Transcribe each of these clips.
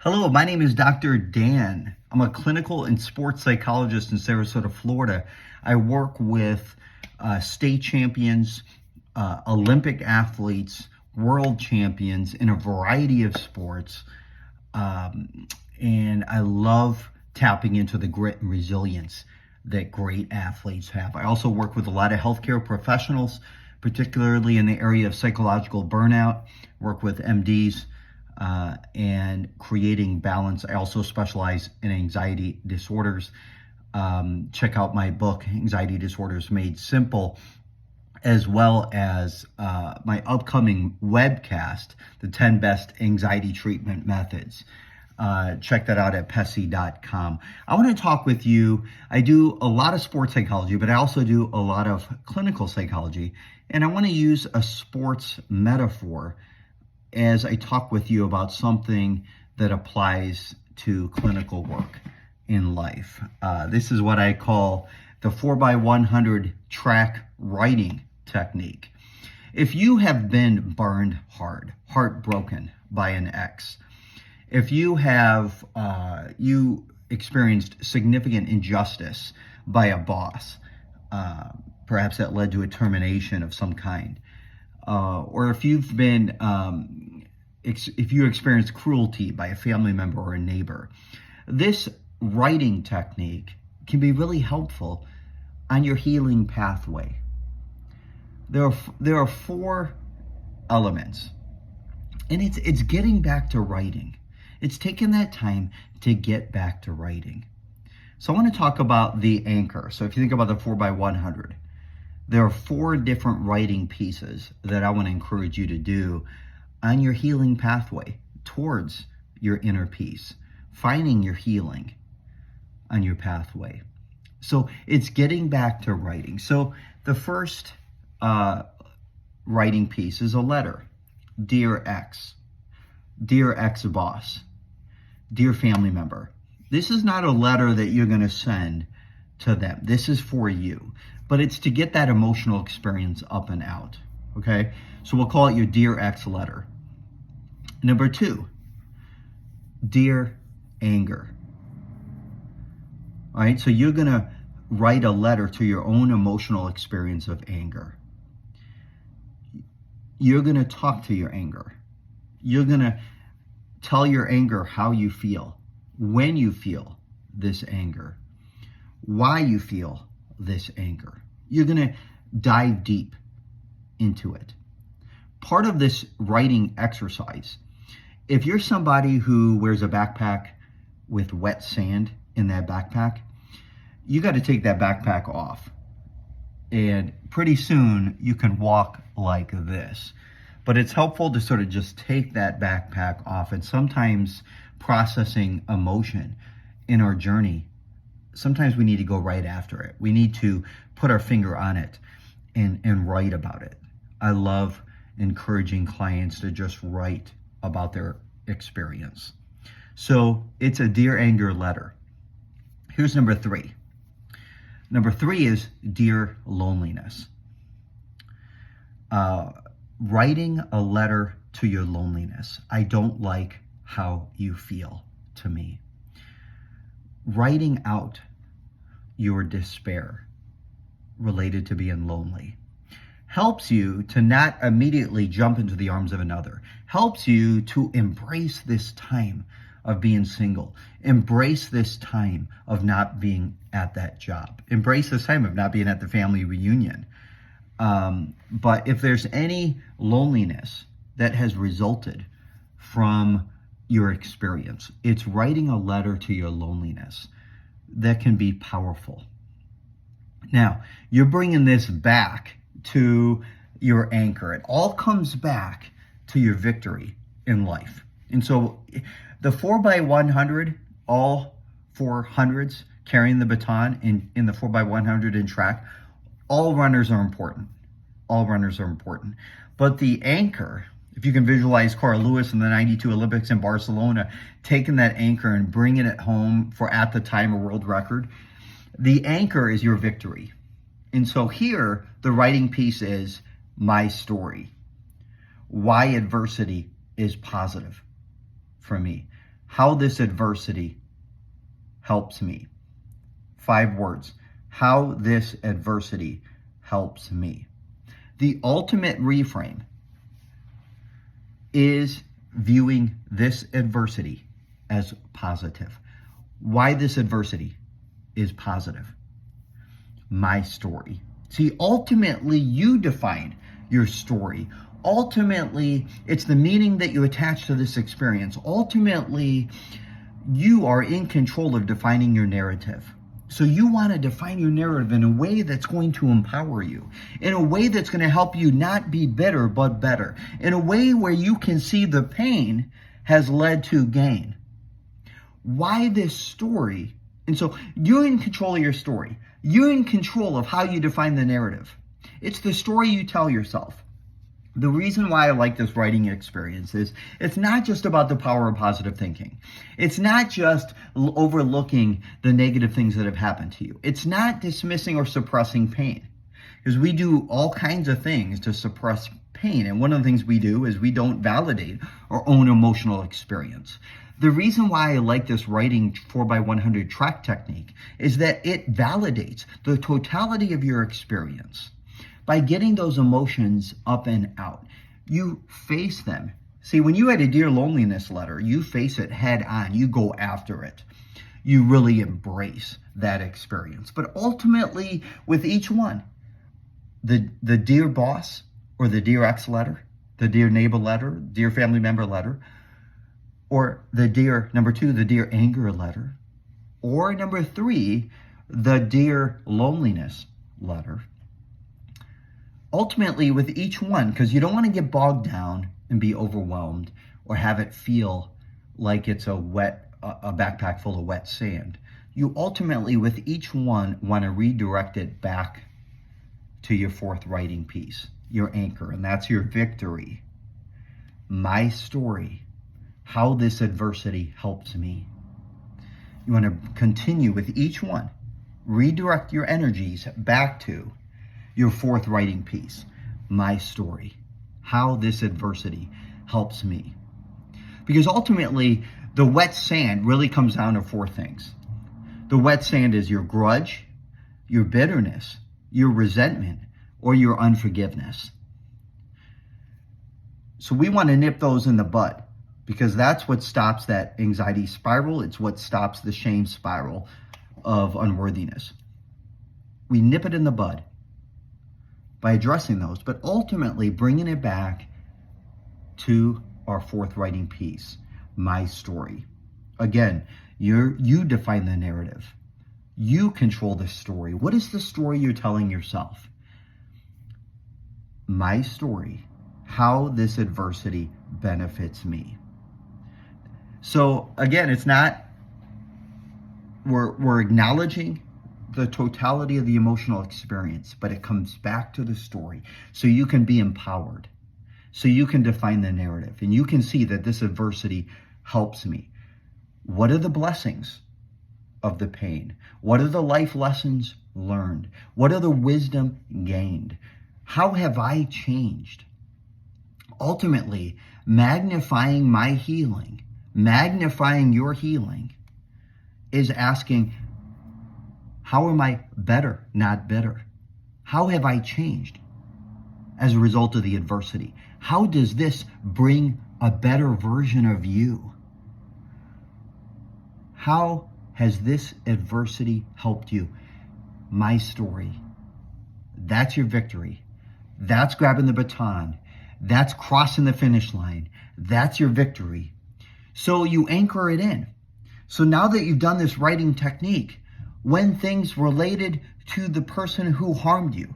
Hello, my name is Dr. Dan. I'm a clinical and sports psychologist in Sarasota, Florida. I work with state champions, Olympic athletes, world champions in a variety of sports. And I love tapping into the grit and resilience that great athletes have. I also work with a lot of healthcare professionals, particularly in the area of psychological burnout, work with MDs and creating balance. I also specialize in anxiety disorders. Check out my book, Anxiety Disorders Made Simple, as well as my upcoming webcast, The 10 Best Anxiety Treatment Methods. Check that out at pessy.com. I want to talk with you. I do a lot of sports psychology, but I also do a lot of clinical psychology. And I want to use a sports metaphor as I talk with you about something that applies to clinical work in life. This is what I call the 4x100 track writing technique. If you have been burned hard, heartbroken by an ex, if you have you experienced significant injustice by a boss, perhaps that led to a termination of some kind, or if you've been if you experienced cruelty by a family member or a neighbor, this writing technique can be really helpful on your healing pathway. There are four elements, and it's getting back to writing. It's taking that time to get back to writing. So I want to talk about the anchor. So if you think about the 4x100, there are four different writing pieces that I want to encourage you to do on your healing pathway towards your inner peace, finding your healing on your pathway. So it's getting back to writing. So the first writing piece is a letter. Dear ex, dear ex-boss, dear family member. This is not a letter that you're going to send to them. This is for you, but it's to get that emotional experience up and out. Okay, so we'll call it your dear ex letter. Number two, dear anger. All right, so you're going to write a letter to your own emotional experience of anger. You're going to talk to your anger. You're going to tell your anger how you feel, when you feel this anger, why you feel this anger. You're going to dive deep into it. Part of this writing exercise, if you're somebody who wears a backpack with wet sand in that backpack, you got to take that backpack off. And pretty soon you can walk like this. But it's helpful to sort of just take that backpack off. And sometimes processing emotion in our journey, sometimes we need to go right after it. We need to put our finger on it and write about it. I love encouraging clients to just write about their experience. So it's a dear anger letter. Here's number three. Number three is dear loneliness. Writing a letter to your loneliness. I don't like how you feel to me. Writing out your despair related to being lonely helps you to not immediately jump into the arms of another, helps you to embrace this time of being single, embrace this time of not being at that job, embrace this time of not being at the family reunion. But if there's any loneliness that has resulted from your experience, it's writing a letter to your loneliness that can be powerful. Now, you're bringing this back to your anchor. It all comes back to your victory in life. And so the 4x100, all 400s carrying the baton in the 4x100 in track, all runners are important. All runners are important. But the anchor, if you can visualize Carl Lewis in the 92 Olympics in Barcelona, taking that anchor and bringing it home for, at the time, a world record, the anchor is your victory. And so here, the writing piece is my story. Why adversity is positive for me. how this adversity helps me. 5 words. How this adversity helps me. The ultimate reframe is viewing this adversity as positive. Why this adversity is positive. My story. See, ultimately, you define your story. Ultimately, it's the meaning that you attach to this experience. Ultimately, you are in control of defining your narrative. So you want to define your narrative in a way that's going to empower you, in a way that's going to help you not be bitter, but better, in a way where you can see the pain has led to gain. Why this story? And so you're in control of your story. You're in control of how you define the narrative. It's the story you tell yourself. The reason why I like this writing experience is it's not just about the power of positive thinking. It's not just overlooking the negative things that have happened to you. It's not dismissing or suppressing pain, because we do all kinds of things to suppress pain. And one of the things we do is we don't validate our own emotional experience. The reason why I like this writing 4x100 track technique is that it validates the totality of your experience. By getting those emotions up and out, you face them. See, when you had a Dear Loneliness letter, you face it head on. You go after it. You really embrace that experience. But ultimately, with each one, the Dear Boss or the Dear Ex letter, the Dear Neighbor letter, Dear Family Member letter, or the Dear, number 2, the Dear Anger letter, or number 3, the Dear Loneliness letter. Ultimately, with each one, because you don't want to get bogged down and be overwhelmed or have it feel like it's a backpack full of wet sand, you ultimately, with each one, want to redirect it back to your 4th writing piece, your anchor, and that's your victory. My story, how this adversity helps me. You want to continue with each one, redirect your energies back to your 4th writing piece, my story, how this adversity helps me. Because ultimately, the wet sand really comes down to 4 things. The wet sand is your grudge, your bitterness, your resentment, or your unforgiveness. So we want to nip those in the bud, because that's what stops that anxiety spiral. It's what stops the shame spiral of unworthiness. We nip it in the bud by addressing those, but ultimately bringing it back to our 4th writing piece, my story. Again, you define the narrative. You control the story. What is the story you're telling yourself? My story, how this adversity benefits me. So again, it's not, we're acknowledging the totality of the emotional experience, but it comes back to the story so you can be empowered, so you can define the narrative, and you can see that this adversity helps me. What are the blessings of the pain? What are the life lessons learned? What are the wisdom gained? How have I changed? Ultimately, magnifying my healing, magnifying your healing, is asking, how am I better, not bitter? How have I changed as a result of the adversity? How does this bring a better version of you? How has this adversity helped you? My story. That's your victory. That's grabbing the baton. That's crossing the finish line. That's your victory. So you anchor it in. So now that you've done this writing technique, when things related to the person who harmed you,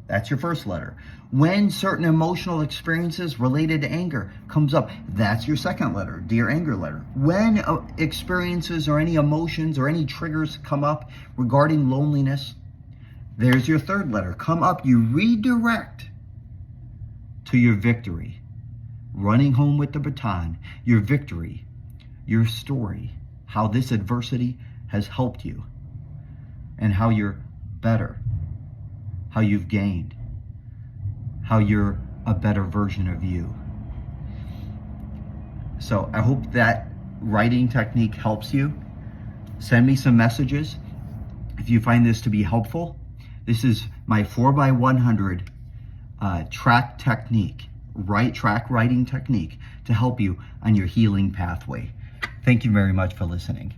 that's your 1st letter. When certain emotional experiences related to anger comes up, that's your 2nd letter, Dear Anger letter. When experiences or any emotions or any triggers come up regarding loneliness, there's your 3rd letter. Come up, you redirect to your victory. Running home with the baton, your victory, your story, how this adversity has helped you, and how you're better, how you've gained, how you're a better version of you. So I hope that writing technique helps you, send me some messages. If you find this to be helpful, this is my 4x100 track technique, track writing technique to help you on your healing pathway. Thank you very much for listening.